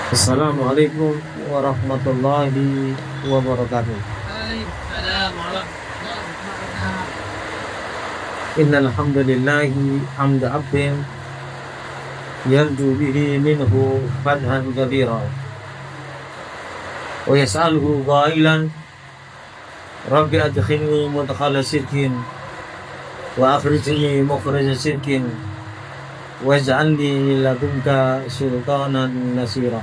Assalamualaikum warahmatullahi wabarakatuh. Waalaikumsalam warahmatullahi wabarakatuh. Innal hamdalillahi hamda abdin yarju bihi minhu fadhan kabira wa yas'aluhu qailan rabbi adkhilni mudkhala sidqin wa akhrijni mukhraja sidqin waj'alni min ladunka sultanan nasira.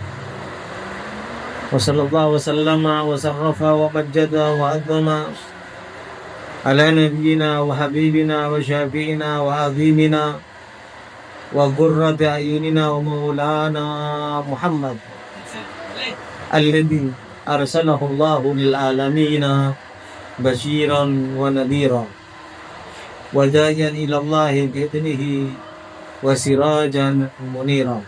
Wa sallallahu wa sallama wa sarrafa wa majjada wa azama ala nabiyyina wa habibina wa syafi'ina wa azimina wa qurrati a'yunina wa maulana Muhammad alladhi arsalahu Allahu lil alamina basyiran wa nadhira wa da'iyan ila Allahi bi idnihi wa sirajan munira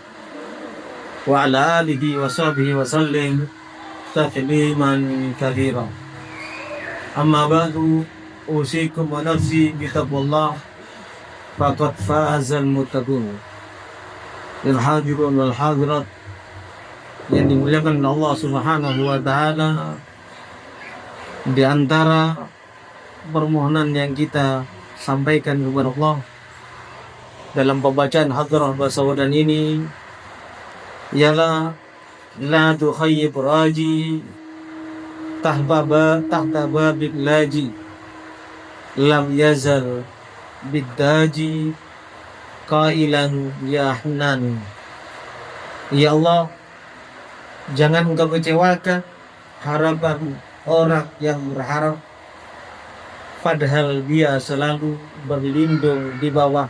wa ala alihi wa sahbihi wa sallim tasliman katsira. Amma ba'du, usikum wa nafsi bi taqwallah faqad fazal muttaqun. Lil hadirun wal hadirat yang dimuliakan oleh Allah Subhanahu wa taala, di antara permohonan yang kita sampaikan kepada Allah dalam pembacaan hadrah basawadan ini ialah la tukhayyib raji tahta babik laji lam yazal biddaji qailan ya Hanan. Ya Allah, jangan engkau kecewakan harapan orang yang berharap, padahal dia selalu berlindung di bawah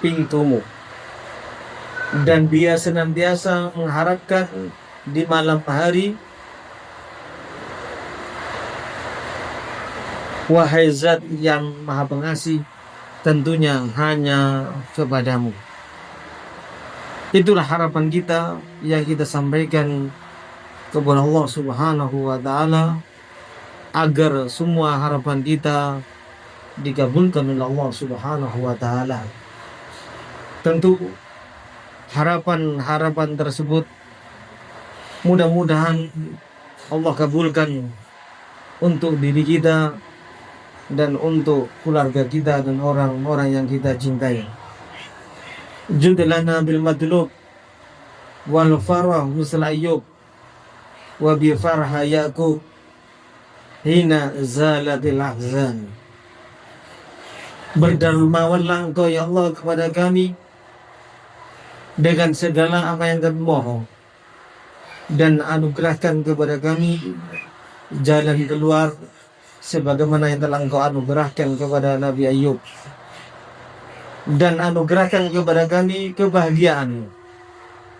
pintumu, dan dia senantiasa mengharapkan di malam hari. Wahai Zat yang Maha Pengasih, tentunya hanya kepadamu. Itulah harapan kita yang kita sampaikan kepada Allah Subhanahu wa taala, agar semua harapan kita dikabulkan oleh Allah Subhanahu wa taala. Tentu harapan-harapan tersebut mudah-mudahan Allah kabulkan untuk diri kita dan untuk keluarga kita dan orang-orang yang kita cintai. Judlana bil madlub wal farah misal Ayyub wa bi farha Yaqub hina zalatil ahzan. Berdermawanlah engkau ya Allah kepada kami dengan segala apa yang kami mohon, dan anugerahkan kepada kami jalan keluar sebagaimana yang telah engkau anugerahkan kepada Nabi Ayyub, dan anugerahkan kepada kami kebahagiaan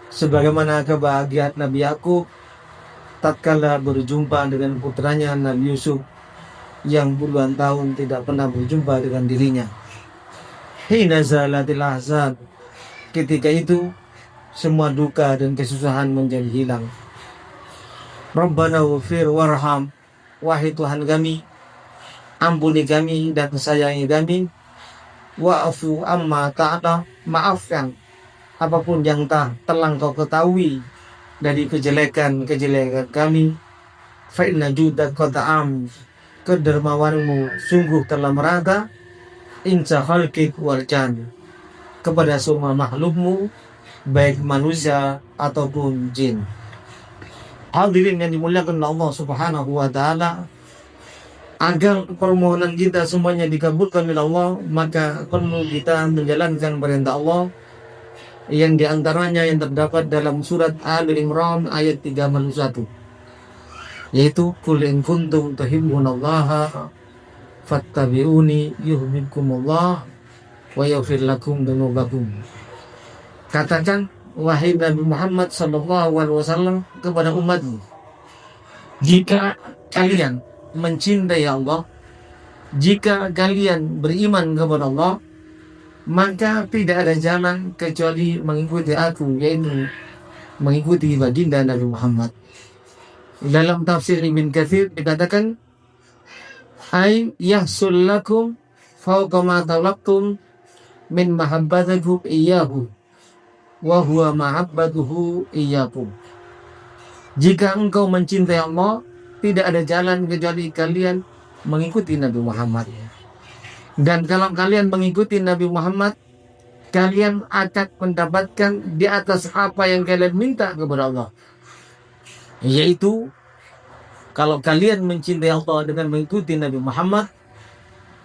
sebagaimana kebahagiaan Nabi Yaqub tatkala berjumpa dengan putranya Nabi Yusuf yang puluhan tahun tidak pernah berjumpa dengan dirinya. Hina zalatil ahzan, ketika itu semua duka dan kesusahan menjadi hilang. Rabbana wafir warham, wahai Tuhan kami, ampuni kami dan sayangi kami. Wa'afu amma ta'ala, maafkan apapun yang telah kau ketahui dari kejelekan kami. Fa inna judaka ta'am, kedermawanmu sungguh telah merata, insa khalqik wal jan, kepada semua makhlukmu, baik manusia ataupun jin. Hadirin yang dimuliakan Allah Subhanahu wa taala, agar permohonan kita semuanya dikabulkan oleh Allah, maka perlu kita menjalankan perintah Allah yang diantaranya yang terdapat dalam surat Ali Imran ayat 31, yaitu qul in kuntum tuhibbunallaha fattabi'uni yuhibbukumullah wa yaghfir lakum dzunubakum. Katakan wahai Nabi Muhammad sallallahu alaihi wasallam kepada umatmu, jika kalian mencintai Allah, jika kalian beriman kepada Allah, maka tidak ada jalan kecuali mengikuti aku, yaitu mengikuti baginda Nabi Muhammad. Dalam tafsir Ibn Katsir dikatakan, ay yahsul lakum fawqa ma talabtum min mahabbatikum iyyahu wa huwa mahabbatuhu iyyakum. Jika engkau mencintai Allah, tidak ada jalan kecuali kalian mengikuti Nabi Muhammad. Dan kalau kalian mengikuti Nabi Muhammad, kalian akan mendapatkan di atas apa yang kalian minta kepada Allah. Yaitu, kalau kalian mencintai Allah dengan mengikuti Nabi Muhammad,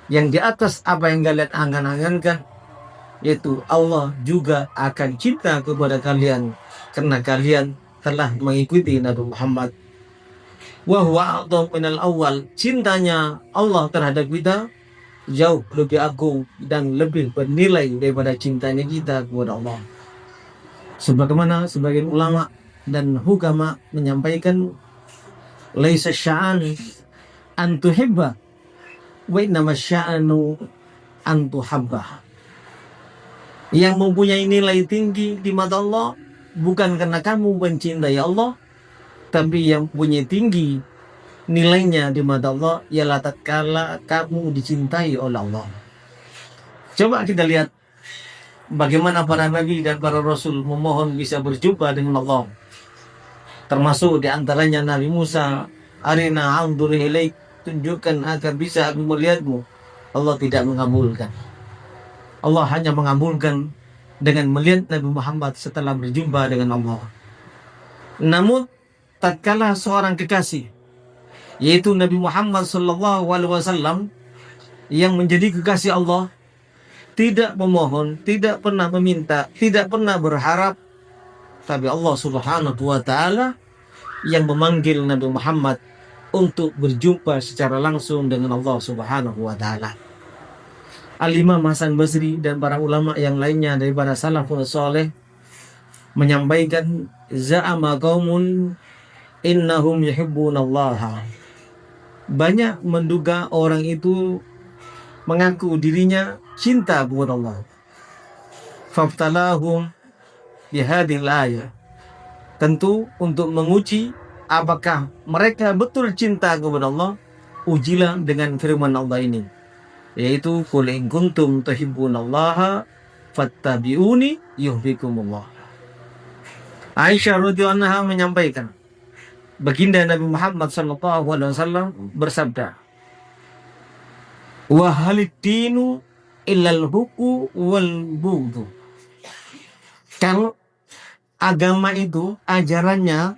yang di atas apa yang kalian angan-angankan, yaitu Allah juga akan cinta kepada kalian karena kalian telah mengikuti Nabi Muhammad. Wa huwa a'dham minal awal. Cintanya Allah terhadap kita jauh lebih agung dan lebih bernilai daripada cintanya kita kepada Allah. Sebagaimana sebagian ulama dan hukama menyampaikan, laisa sya'an an tuhibba wa innama sya'anu an tuhabba. Yang mempunyai nilai tinggi di mata Allah bukan karena kamu mencintai Allah, tapi yang punya tinggi nilainya di mata Allah ialah tatkala kamu dicintai oleh Allah. Coba kita lihat bagaimana para nabi dan para rasul memohon bisa berjumpa dengan Allah. Termasuk di antaranya Nabi Musa, arina anzur ilaik, tunjukkan agar bisa aku melihatmu. Allah tidak mengabulkan. Allah hanya mengabulkan dengan melihat Nabi Muhammad setelah berjumpa dengan Allah. Namun tatkala seorang kekasih, yaitu Nabi Muhammad SAW, yang menjadi kekasih Allah, tidak memohon, tidak pernah meminta, tidak pernah berharap, tapi Allah Subhanahu wa Ta'ala yang memanggil Nabi Muhammad untuk berjumpa secara langsung dengan Allah Subhanahu wa Ta'ala. Al-Imam Hasan Basri dan para ulama yang lainnya daripada salafun soleh menyampaikan, za'ama qaumun innahum yuhibbunallaha. Banyak menduga orang itu mengaku dirinya cinta kepada Allah. Fabtalahum bihadhil ayah. Tentu untuk menguji apakah mereka betul cinta kepada Allah, ujilah dengan firman Allah ini, yaitu qul in kuntum tuhibbunallaha fattabi'uni yuhibbukumullah. Aisyah radhiyallahu anha menyampaikan, baginda Nabi Muhammad SAW bersabda, wa halid dinu illal huku wal bughdu. Kalau agama itu ajarannya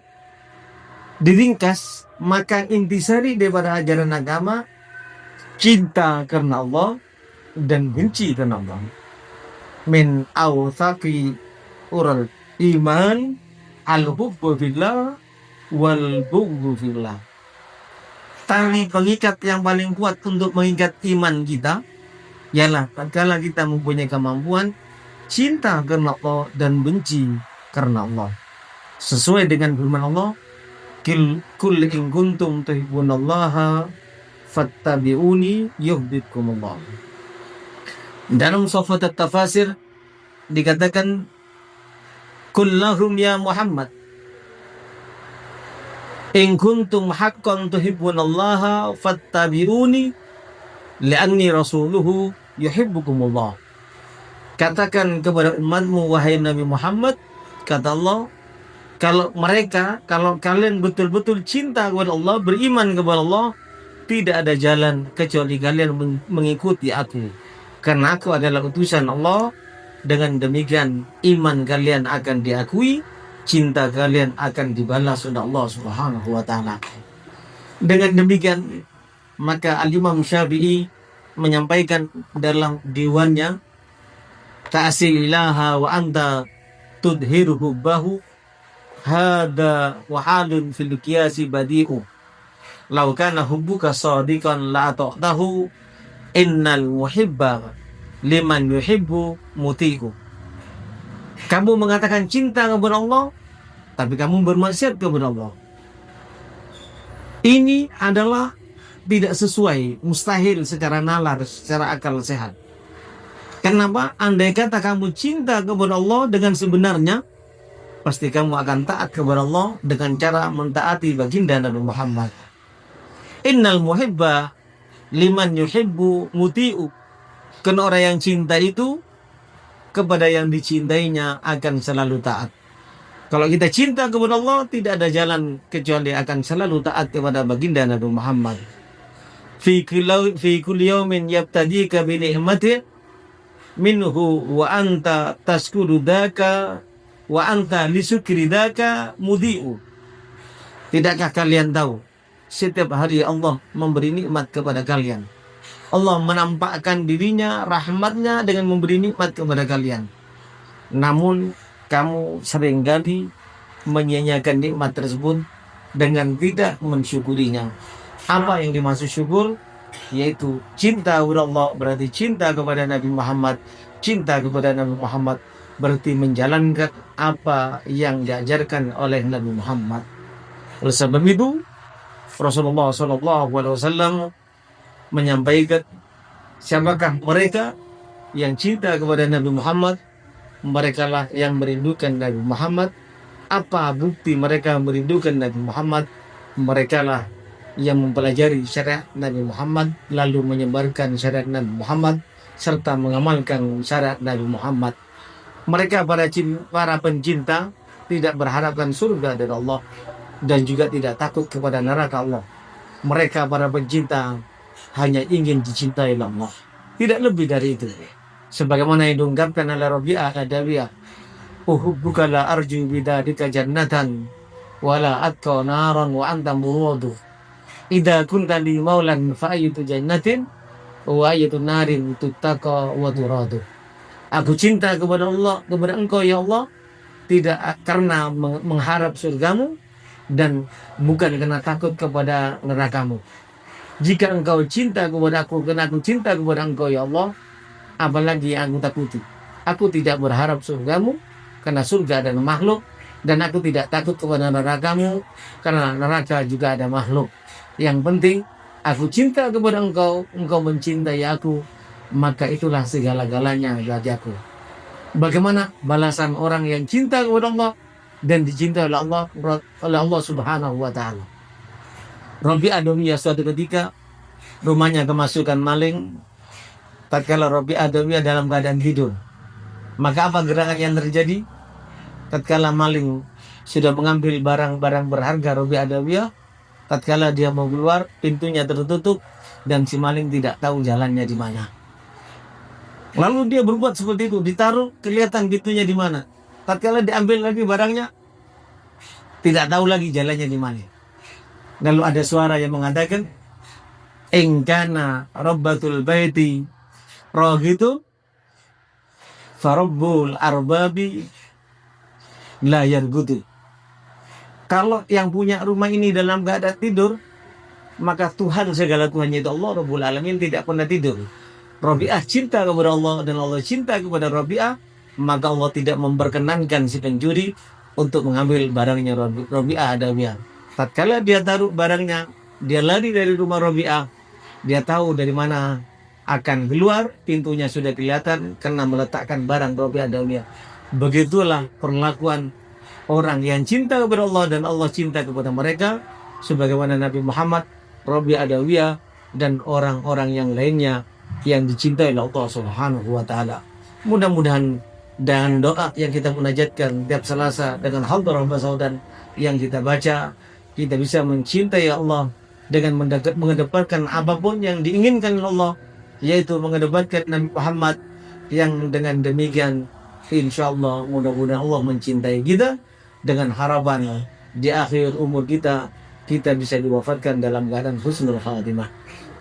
diringkas, maka intisari daripada ajaran agama cinta karena Allah dan benci karena Allah. Min awthaqi ural iman al-hubbu fillah wal bughdu fillah. Tali pengikat yang paling kuat untuk mengikat iman kita ialah tatkala kita mempunyai kemampuan cinta karena Allah dan benci karena Allah. Sesuai dengan firman Allah, kul in kuntum tuhibbunallaha fattabi'uni yuhibbukumullah. Dalam Safat at-Tafasir dikatakan, kullahum ya Muhammad in kuntum haqqan tuhibbunallaha fattabi'uni li'anni rasuluhu yuhibbukumullah. Katakan kepada umatmu, wahai Nabi Muhammad, kata Allah, kalau kalian betul-betul cinta kepada Allah, beriman kepada Allah, tidak ada jalan kecuali kalian mengikuti aku, karena aku adalah utusan Allah. Dengan demikian iman kalian akan diakui, cinta kalian akan dibalas oleh Allah Subhanahu wa Ta'ala. Dengan demikian maka Al-Imam Syafi'i menyampaikan dalam diwannya, ta'asilaha wa anta tudhiru hubbahu hada wa halun fil qiyasi badi'u law kana hubbuka sadiqan la ta'tahu innal muhibba liman yuhibbu muti'u. Kamu mengatakan cinta kepada Allah, tapi kamu bermaksiat kepada Allah. Ini adalah tidak sesuai, mustahil secara nalar, secara akal sehat. Kenapa? Andai kata kamu cinta kepada Allah dengan sebenarnya, pasti kamu akan taat kepada Allah dengan cara mentaati baginda Nabi Muhammad. Innal muhibba liman yuhibbu muti'u. Karena orang yang cinta itu kepada yang dicintainya akan selalu taat. Kalau kita cinta kepada Allah, tidak ada jalan kecuali akan selalu taat kepada baginda Nabi Muhammad. Fi kulli yawmin yabtadika bi ni'mati minhu wa anta taskuru daka wa anta lisukri daka mudhi'u. Tidakkah kalian tahu, setiap hari Allah memberi nikmat kepada kalian. Allah menampakkan dirinya, rahmatnya dengan memberi nikmat kepada kalian. Namun kamu seringkali menyia-nyiakan nikmat tersebut dengan tidak mensyukurinya. Apa yang dimaksud syukur? Yaitu cinta kepada Allah berarti cinta kepada Nabi Muhammad. Cinta kepada Nabi Muhammad berarti menjalankan apa yang diajarkan oleh Nabi Muhammad. Oleh sebab itu Rasulullah SAW menyampaikan, siapakah mereka yang cinta kepada Nabi Muhammad? Merekalah yang merindukan Nabi Muhammad. Apa bukti mereka merindukan Nabi Muhammad? Merekalah yang mempelajari syariat Nabi Muhammad, lalu menyebarkan syariat Nabi Muhammad, serta mengamalkan syariat Nabi Muhammad. Mereka para pencinta tidak berharapkan surga dari Allah dan juga tidak takut kepada neraka Allah. Mereka para pencinta hanya ingin dicintai Allah, tidak lebih dari itu. Sebagaimana yang diungkapkan oleh Rabi'ah Adawiyah, uhubbuka la arju bidadika jannatan wala atqa naran wa anta muradu. Idza kunta li maulan fa ayyatu jannatin wa ayyatu narin tuttaqa wa turadu. Aku cinta kepada Allah, kepada engkau ya Allah, tidak karena mengharap surgamu dan bukan karena takut kepada nerakamu. Jika engkau cinta kepada aku karena aku cinta kepada engkau ya Allah, apalagi yang aku takuti. Aku tidak berharap surgamu karena surga ada makhluk, dan aku tidak takut kepada nerakamu karena neraka juga ada makhluk. Yang penting aku cinta kepada engkau, engkau mencintai aku, maka itulah segala-galanya bagi aku. Bagaimana balasan orang yang cinta kepada Allah dan dicintai oleh Allah Subhanahu wa taala? Rabi'ah Adawiyah suatu ketika rumahnya kemasukan maling. Tatkala Rabi'ah Adawiyah dalam keadaan tidur, maka apa gerakan yang terjadi? Tatkala maling sudah mengambil barang-barang berharga Rabi'ah Adawiyah, tatkala dia mau keluar, pintunya tertutup dan si maling tidak tahu jalannya di mana. Lalu dia berbuat seperti itu, ditaruh kelihatan pintunya di mana. Tatkala diambil lagi barangnya, tidak tahu lagi jalannya di mana. Lalu ada suara yang mengatakan, "In kana rabbatul baiti rahitu farabbul arbabi la yargudu." Kalau yang punya rumah ini dalam keadaan tidur, maka Tuhan segala Tuhannya itu Allah Rabbul Alamin tidak pernah tidur. Rabi'ah cinta kepada Allah dan Allah cinta kepada Rabi'ah, maka Allah tidak memperkenankan si pencuri untuk mengambil barangnya Rabi'ah Adawiyah. Tatkala dia taruh barangnya, dia lari dari rumah Rabi'ah, dia tahu dari mana akan keluar, pintunya sudah kelihatan karena meletakkan barang Rabi'ah Adawiyah. Begitulah perlakuan orang yang cinta kepada Allah dan Allah cinta kepada mereka, sebagaimana Nabi Muhammad, Rabi'ah Adawiyah, dan orang-orang yang lainnya yang dicintai oleh Allah Subhanahu wa taala. Mudah-mudahan dengan doa yang kita munajatkan tiap Selasa dengan hadharah dan yang kita baca, kita bisa mencintai Allah dengan mengedepankan apapun yang diinginkan oleh Allah, yaitu mengedepankan Nabi Muhammad, yang dengan demikian insyaallah mudah-mudahan Allah mencintai kita dengan harapan di akhir umur kita bisa diwafatkan dalam keadaan husnul khatimah.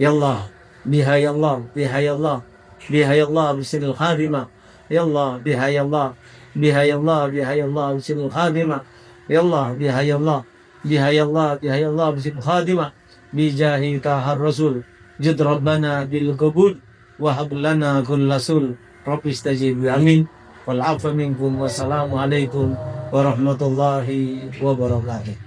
Ya Allah, biha ya Allah, biha ya Allah, biha ya Allah husnul khatimah. Ya Allah, biha ya Allah, biha ya Allah, biha ya Allah husnul khatimah. Ya Allah, biha ya Allah, biha ya Allah, biha ya Allah husnul khatimah. Bijahi tahar rasul jid rabbana bil qabul wa hab lana kullasul rabbi istajib amin. Wal afu minkum wassalamu alaikum warahmatullahi wabarakatuh.